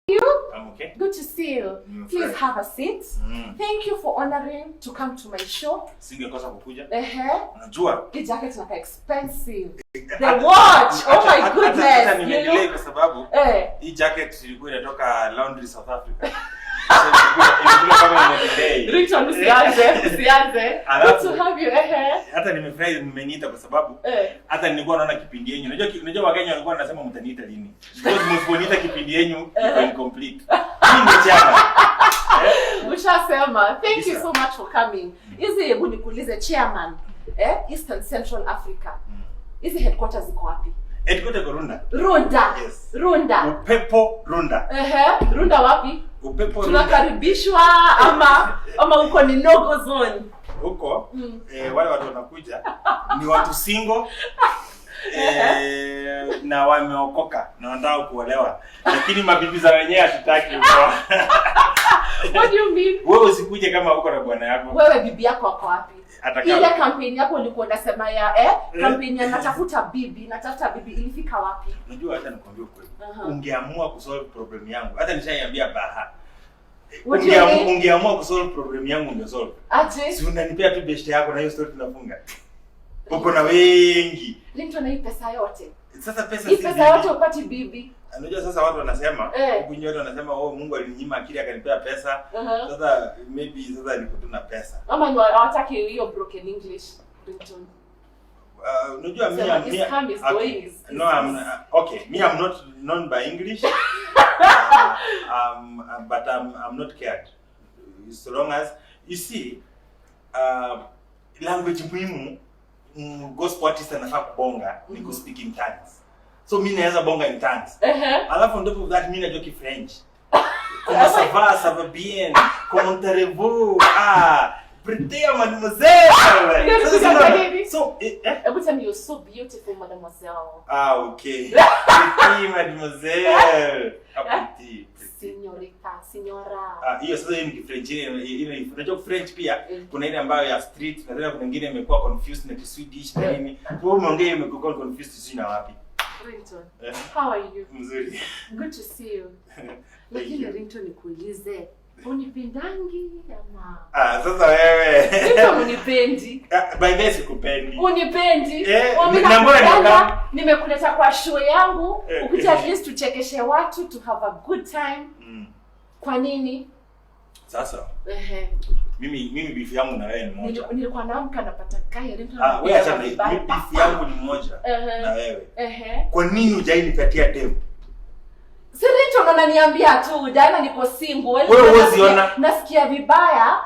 You? I'm okay. Good to see you. Please have a seat. Thank you for honoring to come to my show. Singekosa kukuja. Unajua hii jacket is expensive. The watch. Oh my goodness. Hata nimedelay kwa sababu hii jacket ilikuwa inatoka Laundry South Africa. Ringtone usianze. Good to have you. Hata nimefurahi mmeniita kwa sababu hata nilikuwa naona kipindi yenu. Unajua Wakenya walikuwa wanasema mtaniita lini. Because msiponiita kipindi yenu iko incomplete. Mimi ni chama. Ushasema. Thank you so much for coming. Hizi hebu nikuulize chairman, Eastern Central Africa. Hizi headquarters ziko wapi? Headquarters Runda. Runda. Yes. Runda. Upepo Runda. Runda wapi? Upepo Runda. Tunakaribishwa ama uko ni no-go zone? Huko wale watu wanakuja ni watu single na wameokoka na wanataka kuolewa, lakini mabibi za wenyewe hatutaki huko. What do you mean? Wewe usikuje kama uko na bwana yako. Wewe bibi yako wako wapi? Atakawa. Ile campaign yako ulikuwa unasema ya campaign ya natafuta bibi ilifika wapi? Unajua hata nikwambia ukweli. Ungeamua kusolve problem yangu. Hata nishaiambia Bahati. Ungeamua kusolve problem yangu ungesolve. Aje? Si unanipea tu best yako na hiyo story tunafunga. Uko na wengi. Ringtone hii pesa yote. Sasa pesa si pesa yote upati bibi. Unajua sasa watu wanasema, huko nyote wanasema Mungu alininyima akili akanipea pesa. Sasa maybe sasa niko tu na pesa. Ama ni hawataki hiyo broken English Ringtone. Unajua mimi I'm not known by English. But I'm not cared. So long as you see language muhimu gospel artist anafaa kubonga ni ku speak in tongues. So mimi naweza bonga in tongues. Alafu on top of that mimi najua French. Comment ça va, ça va bien? Comment allez-vous? Pretty mademoiselle. So, every time you're so beautiful, mademoiselle. Okay. Pretty mademoiselle. Pretty. Signorita, signora. Hiyo sasa ni French ile unajua French pia kuna ile ambayo ya street na tena kuna nyingine imekuwa confused na Swedish na nini. Wewe umeongea imekuwa confused sisi na wapi? Ringtone. How are you? Mzuri. Good to see you. Lakini Ringtone nikuulize, unipendangi ama? Sasa wewe. Ringtone unipendi. By the way sikupendi. Unipendi? Nimekuleta kwa show yangu, ukuje at least tuchekeshe watu to have a good time. Kwa nini? Sasa. Mimi beef yangu na wewe ni moja. Nilikuwa naamka napata kai Ringtone. Wewe acha beef yangu ni moja na wewe. Kwa nini hujanipatia demu? Si Ringtone unaniambia tu, jana niko single. Wewe usiona. Nasikia vibaya.